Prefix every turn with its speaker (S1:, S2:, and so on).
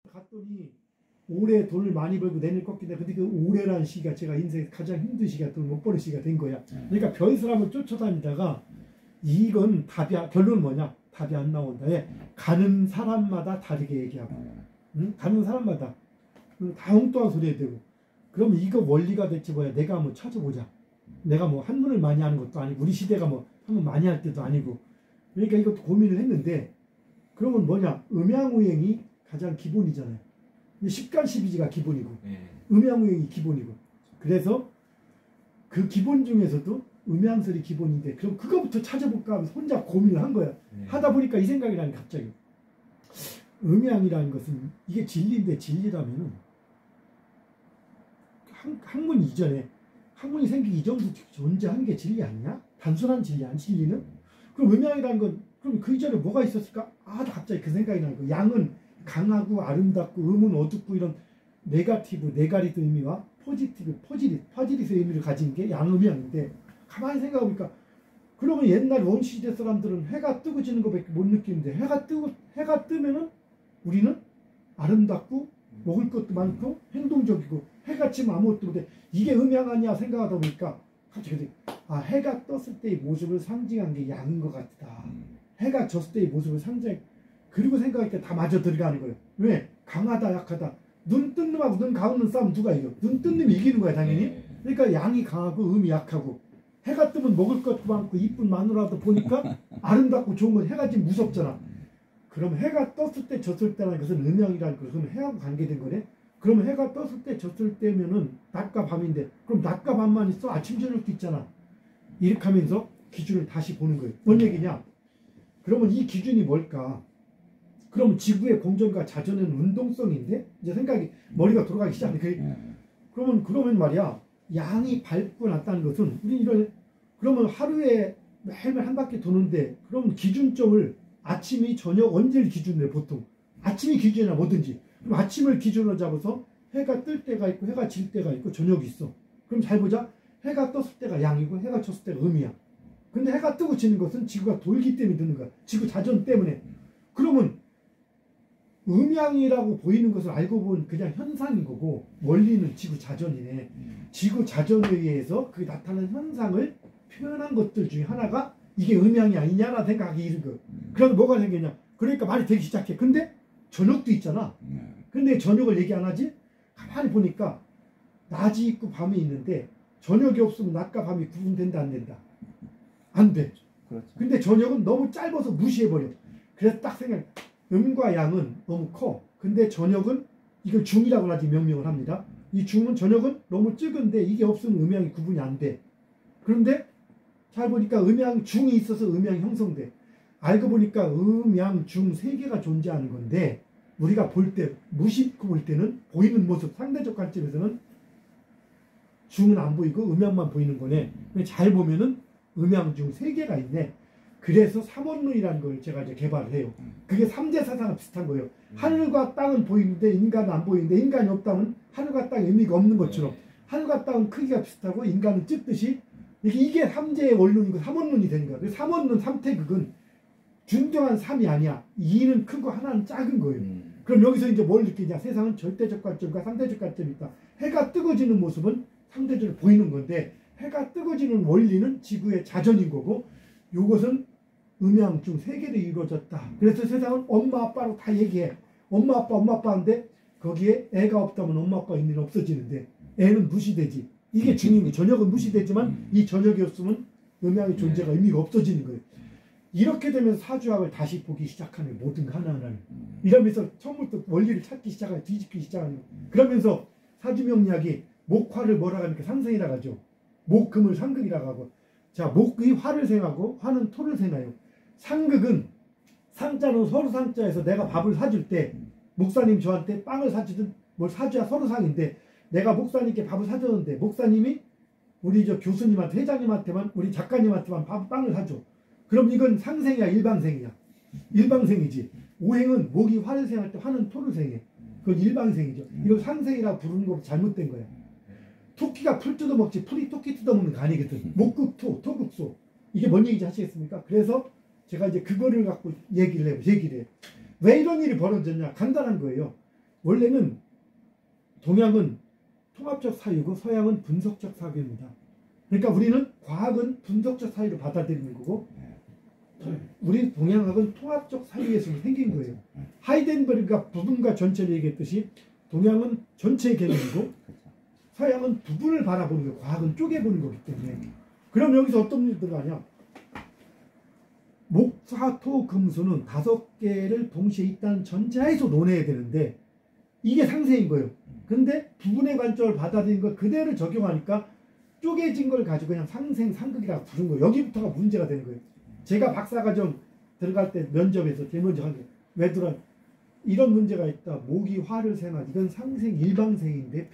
S1: 갔더니 올해 돈을 많이 벌고 내년 꺾인다. 근데 그 올해라는 시기가 제가 인생에서 가장 힘든 시기가 돈 못 버는 시기가 된 거야. 그러니까 별사람을 쫓아다니다가 이건 결론은 뭐냐? 답이 안 나온다. 가는 사람마다 다르게 얘기하고, 응? 가는 사람마다 다 엉뚱한 소리 해대고. 그럼 이거 원리가 대체 뭐야? 내가 한번 찾아보자. 내가 뭐 한문을 많이 하는 것도 아니고 우리 시대가 뭐 한문 많이 할 때도 아니고. 그러니까 이것도 고민을 했는데 그러면 뭐냐? 음양우행이 가장 기본이잖아요. 십간십이지가 기본이고 음양우행이 기본이고. 그래서 그 기본 중에서도 음양설이 기본인데 그럼 그거부터 찾아볼까 하면서 혼자 고민을 한 거야. 하다 보니까 이 생각이 나니 갑자기 음양이라는 것은 이게 진리인데 진리라면은 학문 이전에 학문이 생기기 이전부터 존재하는 게 진리 아니냐? 단순한 진리 아니 진리는? 그럼 음양이라는 건 그럼 그 이전에 뭐가 있었을까? 갑자기 그 생각이 나는 거야. 양은 강하고 아름답고 음은 어둡고 이런 네가티브, 네가리드 의미와 포지티브, 퍼지리스의 의미를 가진 게 양음양인데 가만히 생각해보니까 그러면 옛날 원시시대 사람들은 해가 뜨고 지는 것밖에 못 느끼는데 해가 뜨면은 우리는 아름답고 먹을 것도 많고 행동적이고 해가 지면 아무것도 못해. 이게 음양 아니야 생각하다 보니까 갑자기 해가 떴을 때의 모습을 상징한 게 양인 것 같다. 해가 졌을 때의 모습을 그리고 생각할 때 다 맞아 들어가는 거예요. 왜? 강하다 약하다. 눈 뜬 놈하고 눈 감은 놈 싸움 누가 이겨? 눈 뜬 놈이 이기는 거야 당연히. 그러니까 양이 강하고 음이 약하고 해가 뜨면 먹을 것도 많고 이쁜 마누라도 보니까 아름답고 좋은 건 해가 지금 무섭잖아. 그럼 해가 떴을 때 졌을 때라는 것은 음양이라는 것은 그럼 해하고 관계된 거네. 그러면 해가 떴을 때 졌을 때면은 낮과 밤인데 그럼 낮과 밤만 있어? 아침 저녁도 있잖아. 이렇게 하면서 기준을 다시 보는 거예요. 뭔 얘기냐? 그러면 이 기준이 뭘까? 그럼 지구의 공전과 자전은 운동성인데 이제 생각이 머리가 돌아가기 시작해. 그러면 말이야 양이 밝고 낮다는 것은 우리 그러면 하루에 매일매일 한 바퀴 도는데 그러면 기준점을 아침이 저녁 언제를 기준으로 해 보통 아침이 기준이나 뭐든지 그럼 아침을 기준으로 잡아서 해가 뜰 때가 있고 해가 질 때가 있고 저녁이 있어. 그럼 잘 보자. 해가 떴을 때가 양이고 해가 졌을 때가 음이야. 근데 해가 뜨고 지는 것은 지구가 돌기 때문에 드는 거야. 지구 자전 때문에. 그러면 음양이라고 보이는 것을 알고 보면 그냥 현상인 거고 원리는 지구 자전이네. 지구 자전에 의해서 그 나타나는 현상을 표현한 것들 중에 하나가 이게 음양이 아니냐라는 생각이 이른 거예요. 그래서 뭐가 생겼냐? 그러니까 말이 되기 시작해. 근데 저녁도 있잖아. 근데 저녁을 얘기 안 하지? 가만히 보니까 낮이 있고 밤이 있는데 저녁이 없으면 낮과 밤이 구분된다 안 된다? 안 돼. 그렇죠. 근데 저녁은 너무 짧아서 무시해버려. 그래서 딱 생각 음과 양은 너무 커. 근데 저녁은 이걸 중이라고 하지 명명을 합니다. 이 중은 저녁은 너무 적은데 이게 없으면 음양이 구분이 안 돼. 그런데 잘 보니까 음양 중이 있어서 음양이 형성돼. 알고 보니까 음양 중 세 개가 존재하는 건데 우리가 볼 때 무심코 볼 때는 보이는 모습 상대적 관점에서는 중은 안 보이고 음양만 보이는 거네. 잘 보면은 음양 중 세 개가 있네. 그래서 삼원론이라는 걸 제가 이제 개발을 해요. 그게 삼재 사상과 비슷한 거예요. 하늘과 땅은 보이는데 인간은 안 보이는데 인간이 없다면 하늘과 땅에 의미가 없는 것처럼 하늘과 땅은 크기가 비슷하고 인간은 찢듯이 이게 삼재의 원론이고 삼원론이 되는 거야. 삼원론 삼태극은 준정한 삼이 아니야. 이는 크고 하나는 작은 거예요. 그럼 여기서 이제 뭘 느끼냐? 세상은 절대적 관점과 상대적 관점이 있다. 해가 뜨거지는 모습은 상대적으로 보이는 건데 해가 뜨거지는 원리는 지구의 자전인 거고 요것은 음양 중 세 개로 이루어졌다. 그래서 세상은 엄마 아빠로 다 얘기해. 엄마 아빠인데 거기에 애가 없다면 엄마 아빠 의미는 없어지는데 애는 무시되지. 이게 중요한 거예요. 저녁은 무시되지만 이 저녁이 없으면 음양의 존재가 의미가 없어지는 거예요. 이렇게 되면 사주학을 다시 보기 시작하는 모든 하나하나를 이러면서 처음부터 원리를 찾기 시작하고 뒤집기 시작하는 거예요. 그러면서 사주명리학이 목화를 뭐라고 하니까 상생이라고 하죠. 목금을 상극이라고 하고 자 목의 화를 생하고 화는 토를 생하요. 상극은 상자는 서로 상자에서 내가 밥을 사줄 때 목사님 저한테 빵을 사주든 뭘 사줘야 서로 상인데 내가 목사님께 밥을 사줬는데 목사님이 우리 저 교수님한테 회장님한테만 우리 작가님한테만 빵을 사줘. 그럼 이건 상생이야 일방생이야? 일방생이지. 오행은 목이 화를 생할 때 화는 토를 생해. 그건 일방생이죠. 이걸 상생이라고 부르는 거 잘못된 거야. 토끼가 풀 뜯어먹지 풀이 토끼 뜯어먹는 거 아니거든. 목극토, 토극소. 이게 뭔 얘기인지 아시겠습니까? 그래서 제가 이제 그거를 갖고 얘기를 해요. 왜 이런 일이 벌어졌냐? 간단한 거예요. 원래는 동양은 통합적 사유고 서양은 분석적 사유입니다. 그러니까 우리는 과학은 분석적 사유로 받아들이는 거고 우리 동양학은 통합적 사유에서 생긴 거예요. 하이덴버그가 부분과 전체를 얘기했듯이 동양은 전체의 개념이고 서양은 부분을 바라보는 거예요. 과학은 쪼개보는 거기 때문에. 그럼 여기서 어떤 일이 들어가냐? 목, 화, 토, 금, 수는 5개를 동시에 있다는 전제하에서 논해야 되는데 이게 상세인 거예요. 근데 부분의 관점을 받아들인 걸 그대로 적용하니까 쪼개진 걸 가지고 그냥 상생, 상극이라고 부른 거예요. 여기부터가 문제가 되는 거예요. 제가 박사과정 들어갈 때 면접에서 제일 먼저 한 게 왜 들어 이런 문제가 있다. 목이 화를 생한 이건 상생 일방생인데